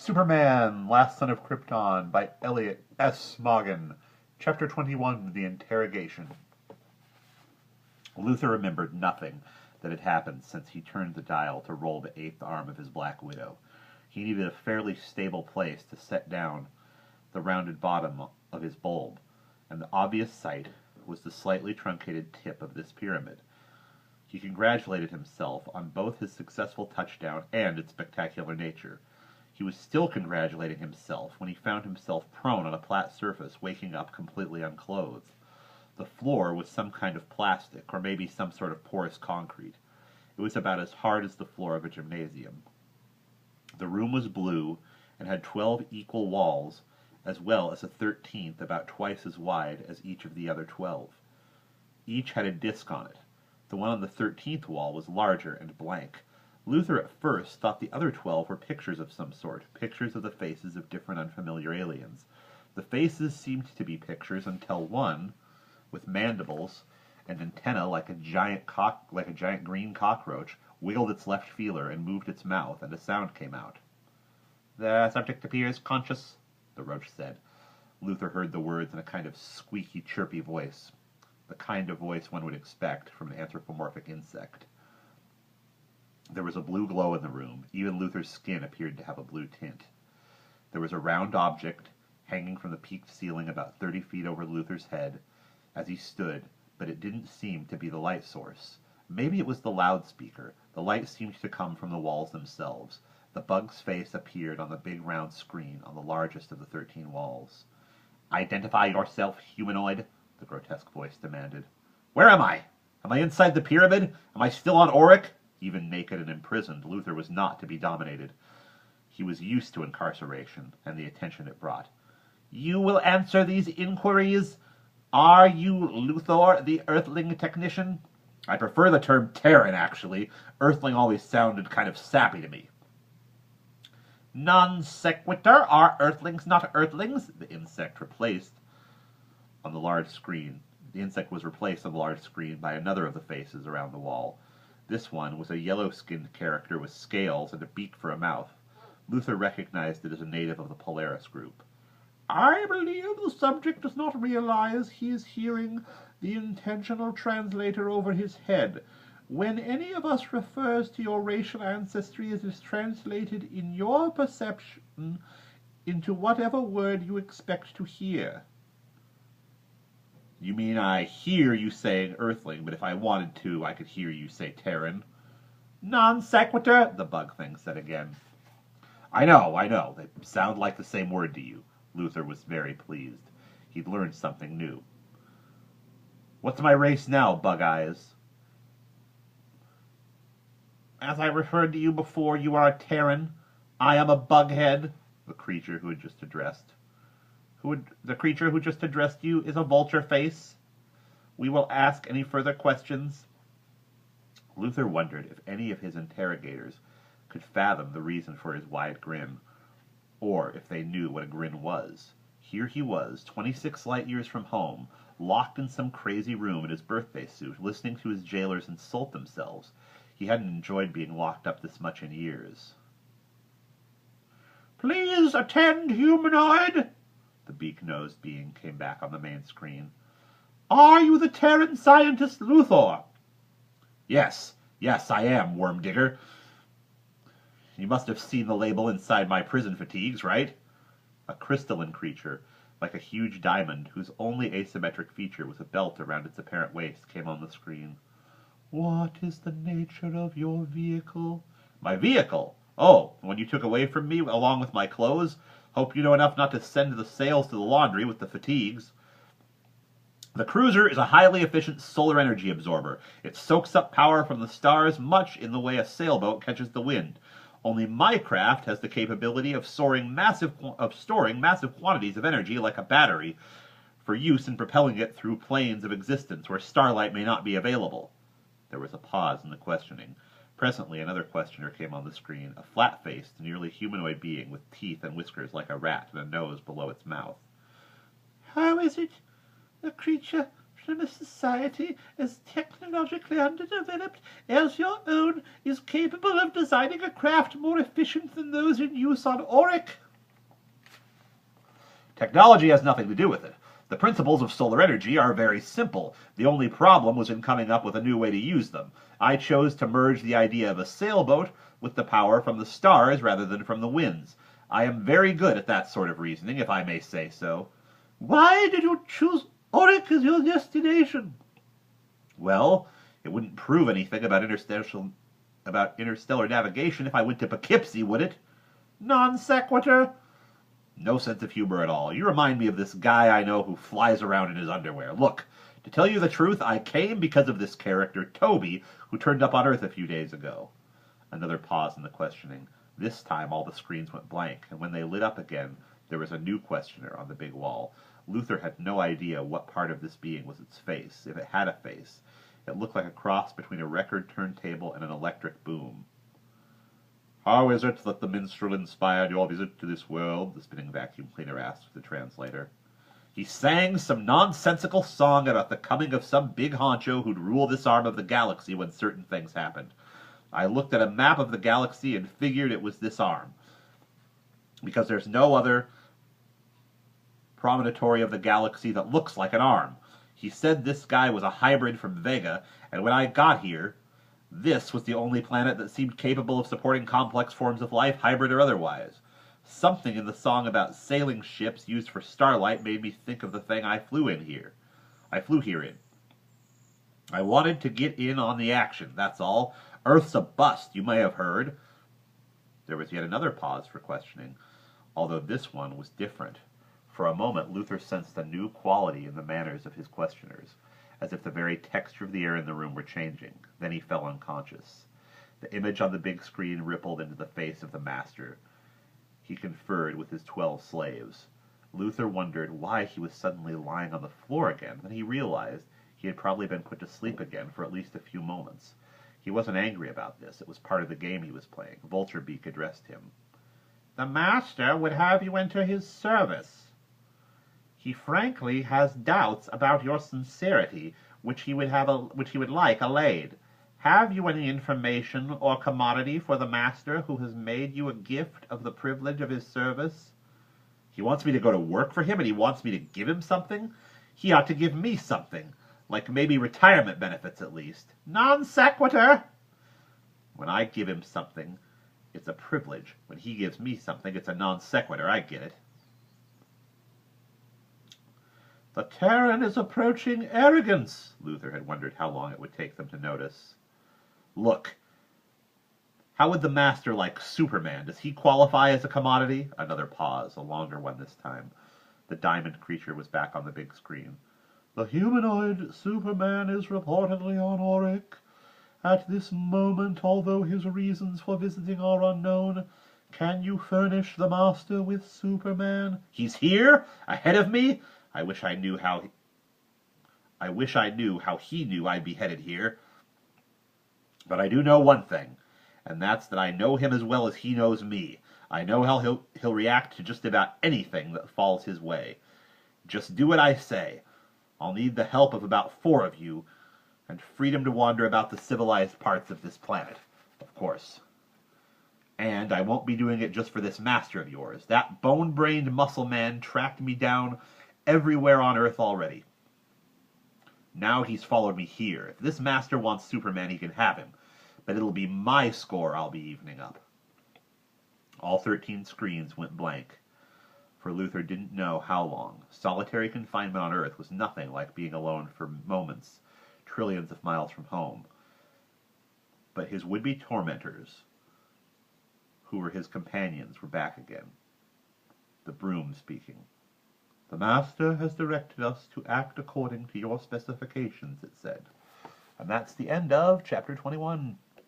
Superman, Last Son of Krypton by Elliot S. Smoggin. Chapter 21, The Interrogation. Luthor remembered nothing that had happened since he turned the dial to roll the eighth arm of his Black Widow. He needed a fairly stable place to set down the rounded bottom of his bulb, and the obvious sight was the slightly truncated tip of this pyramid. He congratulated himself on both his successful touchdown and its spectacular nature. He was still congratulating himself when he found himself prone on a flat surface, waking up completely unclothed. The floor was some kind of plastic, or maybe some sort of porous concrete. It was about as hard as the floor of a gymnasium. The room was blue and had 12 equal walls, as well as a 13th about twice as wide as each of the other 12. Each had a disc on it. The one on the 13th wall was larger and blank. Luthor at first thought the other 12 were pictures of some sort, pictures of the faces of different unfamiliar aliens. The faces seemed to be pictures until one, with mandibles and antennae like a giant green cockroach, wiggled its left feeler and moved its mouth, and a sound came out. "The subject appears conscious," the roach said. Luthor heard the words in a kind of squeaky, chirpy voice, the kind of voice one would expect from an anthropomorphic insect. There was a blue glow in the room. Even Luthor's skin appeared to have a blue tint. There was a round object hanging from the peaked ceiling about 30 feet over Luthor's head as he stood, but it didn't seem to be the light source. Maybe it was the loudspeaker. The light seemed to come from the walls themselves. The bug's face appeared on the big round screen on the largest of the 13 walls. "Identify yourself, humanoid," the grotesque voice demanded. "Where am I? Am I inside the pyramid? Am I still on Auric?" Even naked and imprisoned, Luthor was not to be dominated. He was used to incarceration and the attention it brought. "You will answer these inquiries. Are you Luthor, the Earthling technician?" "I prefer the term Terran, actually. Earthling always sounded kind of sappy to me." "Non sequitur. Are Earthlings not Earthlings?" The insect was replaced on the large screen by another of the faces around the wall. This one was a yellow-skinned character with scales and a beak for a mouth. Luthor recognized it as a native of the Polaris group. "I believe the subject does not realize he is hearing the intentional translator over his head. When any of us refers to your racial ancestry, it is translated in your perception into whatever word you expect to hear." "You mean I hear you saying Earthling, but if I wanted to, I could hear you say Terran?" "Non sequitur," the bug thing said again. I know. They sound like the same word to you." Luthor was very pleased. He'd learned something new. "What's my race now, Bug Eyes?" "As I referred to you before, you are a Terran. I am a Bughead," the creature who just addressed you is a vulture face. We will ask any further questions. Luthor wondered if any of his interrogators could fathom the reason for his wide grin, or if they knew what a grin was. Here he was, 26 light-years from home, locked in some crazy room in his birthday suit, listening to his jailers insult themselves. He hadn't enjoyed being locked up this much in years. "Please attend, humanoid," the beak-nosed being came back on the main screen. "Are you the Terran scientist Luthor?" Yes, I am, Worm Digger. You must have seen the label inside my prison fatigues, right?" A crystalline creature, like a huge diamond, whose only asymmetric feature was a belt around its apparent waist, came on the screen. "What is the nature of your vehicle?" "My vehicle? Oh, the one you took away from me along with my clothes? Hope you know enough not to send the sails to the laundry with the fatigues." "The cruiser is a highly efficient solar energy absorber. It soaks up power from the stars much in the way a sailboat catches the wind. Only my craft has the capability of storing massive quantities of energy like a battery for use in propelling it through planes of existence where starlight may not be available." There was a pause in the questioning. Presently another questioner came on the screen, a flat-faced, nearly humanoid being with teeth and whiskers like a rat and a nose below its mouth. "How is it the creature from a society as technologically underdeveloped as your own is capable of designing a craft more efficient than those in use on Auric. Technology has nothing to do with it. The principles of solar energy are very simple. The only problem was in coming up with a new way to use them. I chose to merge the idea of a sailboat with the power from the stars rather than from the winds. I am very good at that sort of reasoning, if I may say so. Why did you choose Auric as your destination? Well, it wouldn't prove anything about interstellar navigation if I went to Poughkeepsie, would it? Non sequitur. No sense of humor at all. You remind me of this guy I know who flies around in his underwear. Look, to tell you the truth, I came because of this character, Toby, who turned up on Earth a few days ago. Another pause in the questioning. This time all the screens went blank, and when they lit up again, there was a new questioner on the big wall. Luther had no idea what part of this being was its face, if it had a face. It looked like a cross between a record turntable and an electric boom. How is it that the minstrel inspired your visit to this world? The spinning vacuum cleaner asked the translator. He sang some nonsensical song about the coming of some big honcho who'd rule this arm of the galaxy when certain things happened. I looked at a map of the galaxy and figured it was this arm, because there's no other promontory of the galaxy that looks like an arm. He said this guy was a hybrid from Vega, and when I got here, this was the only planet that seemed capable of supporting complex forms of life, hybrid or otherwise. Something in the song about sailing ships used for starlight made me think of the thing I flew here in. I wanted to get in on the action, that's all. Earth's a bust, you may have heard. There was yet another pause for questioning, although this one was different. For a moment, Luther sensed a new quality in the manners of his questioners, as if the very texture of the air in the room were changing. Then he fell unconscious. The image on the big screen rippled into the face of the master. He conferred with his 12 slaves. Luther wondered why he was suddenly lying on the floor again. Then he realized he had probably been put to sleep again for at least a few moments. He wasn't angry about this. It was part of the game he was playing. Vulturebeak addressed him. The master would have you enter his service. He frankly has doubts about your sincerity, which he would like allayed. Have you any information or commodity for the master who has made you a gift of the privilege of his service? He wants me to go to work for him, and he wants me to give him something? He ought to give me something, like maybe retirement benefits at least. Non sequitur! When I give him something, it's a privilege. When he gives me something, it's a non sequitur. I get it. The Terran is approaching arrogance. Luther had wondered how long it would take them to notice. Look, how would the master like Superman? Does he qualify as a commodity? Another pause, a longer one this time. The diamond creature was back on the big screen. The humanoid Superman is reportedly on Auric. At this moment, although his reasons for visiting are unknown, can you furnish the master with Superman? He's here? Ahead of me? I wish I knew how he knew I'd be headed here. But I do know one thing, and that's that I know him as well as he knows me. I know how he'll react to just about anything that falls his way. Just do what I say. I'll need the help of about 4 of you, and freedom to wander about the civilized parts of this planet, of course. And I won't be doing it just for this master of yours. That bone-brained muscle man tracked me down everywhere on Earth already. Now he's followed me here. If this master wants Superman, he can have him. But it'll be my score I'll be evening up. All 13 screens went blank. For Luther didn't know how long. Solitary confinement on Earth was nothing like being alone for moments, trillions of miles from home. But his would-be tormentors, who were his companions, were back again. The broom speaking. The master has directed us to act according to your specifications, it said. And that's the end of Chapter 21.